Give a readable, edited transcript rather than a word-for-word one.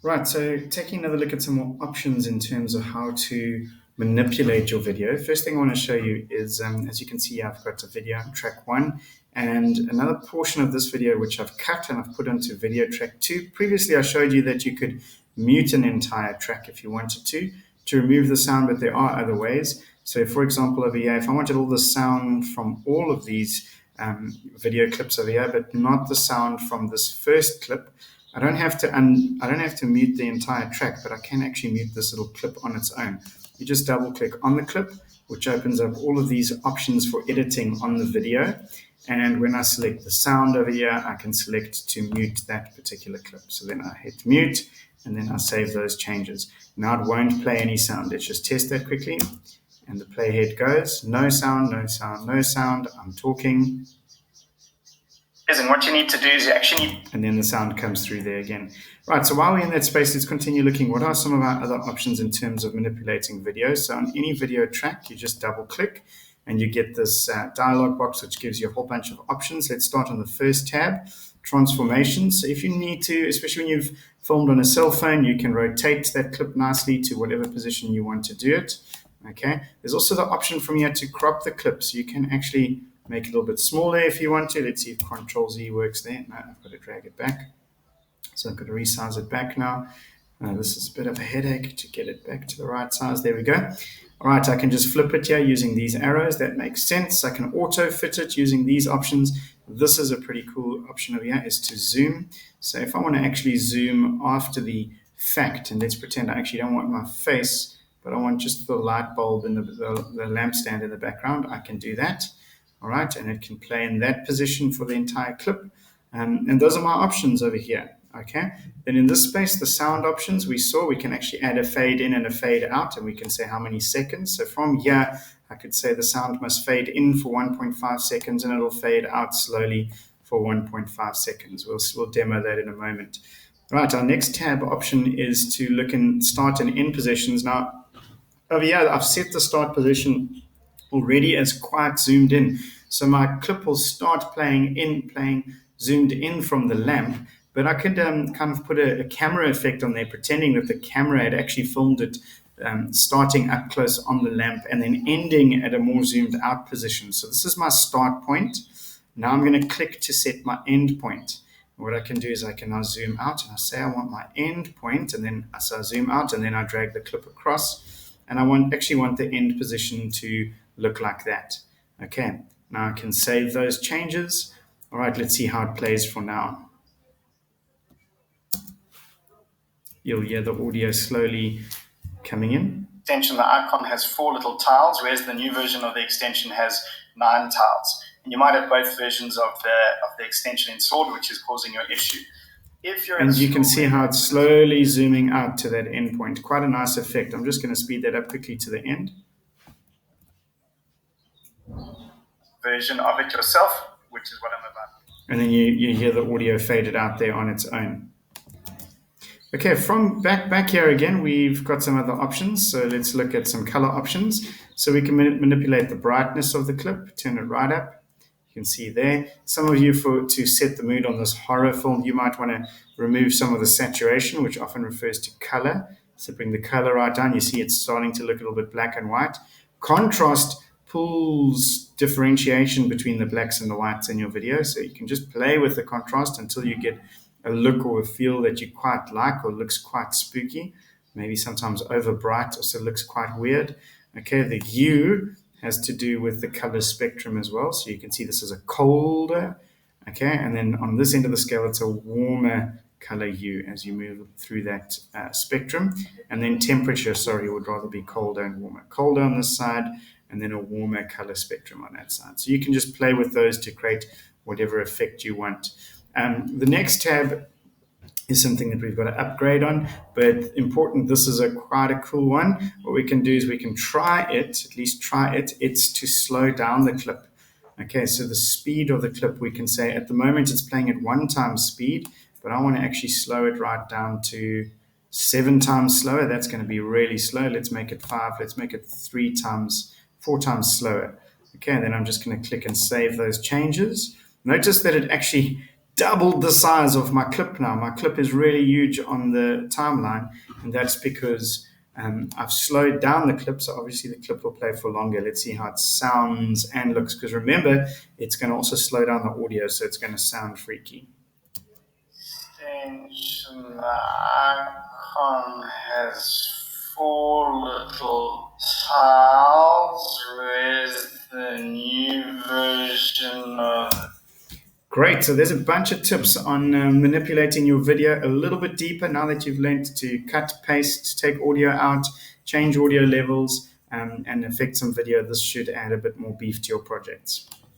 Right, so taking another look at some more options in terms of how to manipulate your video. First thing I want to show you is, as you can see, I've got a video on track 1 and another portion of this video which I've cut and I've put onto video track 2. Previously I showed you that you could mute an entire track if you wanted to remove the sound, but there are other ways. So for example over here, if I wanted all the sound from all of these video clips over here, but not the sound from this first clip, I don't have to mute the entire track, but I can actually mute this little clip on its own. You just double click on the clip, which opens up all of these options for editing on the video. And when I select the sound over here, I can select to mute that particular clip. So then I hit mute, and then I save those changes. Now it won't play any sound. Let's just test that quickly. And the playhead goes, no sound, no sound, no sound. I'm talking. And what you need to do is you actually need... And then the sound comes through there again. Right, so while we're in that space, let's continue looking. What are some of our other options in terms of manipulating video? So on any video track, you just double click and you get this dialog box which gives you a whole bunch of options. Let's start on the first tab, Transformations. So if you need to, especially when you've filmed on a cell phone, you can rotate that clip nicely to whatever position you want to do it. Okay. There's also the option from here to crop the clip. So you can actually make it a little bit smaller if you want to. Let's see if Control-Z works there. No, I've got to drag it back. So I've got to resize it back now. This is a bit of a headache to get it back to the right size. There we go. All right, I can just flip it here using these arrows. That makes sense. I can auto-fit it using these options. This is a pretty cool option over here, is to zoom. So if I want to actually zoom after the fact, and let's pretend I actually don't want my face, but I want just the light bulb and the lampstand in the background, I can do that. All right, and it can play in that position for the entire clip. And those are my options over here. Okay, then in this space, the sound options we saw, we can actually add a fade in and a fade out, and we can say how many seconds. So from here, I could say the sound must fade in for 1.5 seconds and it'll fade out slowly for 1.5 seconds. We'll demo that in a moment. Right, our next tab option is to look in start and end positions. Now, over here, I've set the start position already as quite zoomed in. So my clip will start playing zoomed in from the lamp, but I could kind of put a camera effect on there, pretending that the camera had actually filmed it starting up close on the lamp and then ending at a more zoomed out position. So this is my start point. Now I'm going to click to set my end point. What I can do is I can now zoom out and I say I want my end point, and then so I zoom out and then I drag the clip across, and I actually want the end position to look like that. Okay, now I can save those changes. All right, let's see how it plays for now. You'll hear the audio slowly coming in. Extension, the icon has 4 little tiles, whereas the new version of the extension has 9 tiles. And you might have both versions of the extension installed, which is causing your issue. And you can see how it's slowly zooming out to that endpoint. Quite a nice effect. I'm just going to speed that up quickly to the end. Version of it yourself, which is what I'm about. And then you hear the audio faded out there on its own. Okay, from back here again, we've got some other options. So let's look at some color options. So we can manipulate the brightness of the clip, turn it right up. You can see there. Some of you, to set the mood on this horror film, you might want to remove some of the saturation, which often refers to color. So bring the color right down. You see it's starting to look a little bit black and white. Contrast pulls differentiation between the blacks and the whites in your video. So you can just play with the contrast until you get a look or a feel that you quite like or looks quite spooky. Maybe sometimes over bright also looks quite weird. Okay, the hue has to do with the color spectrum as well. So you can see this is a colder, okay, and then on this end of the scale, it's a warmer color hue as you move through that spectrum. And then temperature, would rather be colder and warmer. Colder on this side, and then a warmer color spectrum on that side. So you can just play with those to create whatever effect you want. The next tab is something that we've got to upgrade on, but important, this is quite a cool one. What we can do is we can try it, at least try it. It's to slow down the clip. Okay, so the speed of the clip, we can say at the moment it's playing at 1 times speed, but I want to actually slow it right down to 7 times slower. That's going to be really slow. Let's make it 5. Let's make it 4 times slower. Okay, and then I'm just going to click and save those changes. Notice that it actually doubled the size of my clip now. My clip is really huge on the timeline, and that's because I've slowed down the clip, so obviously the clip will play for longer. Let's see how it sounds and looks, because remember, it's going to also slow down the audio, so it's going to sound freaky. Extension, the icon has 4 little tiles with the new version of it. Great, so there's a bunch of tips on manipulating your video a little bit deeper now that you've learned to cut, paste, take audio out, change audio levels, and affect some video. This should add a bit more beef to your projects.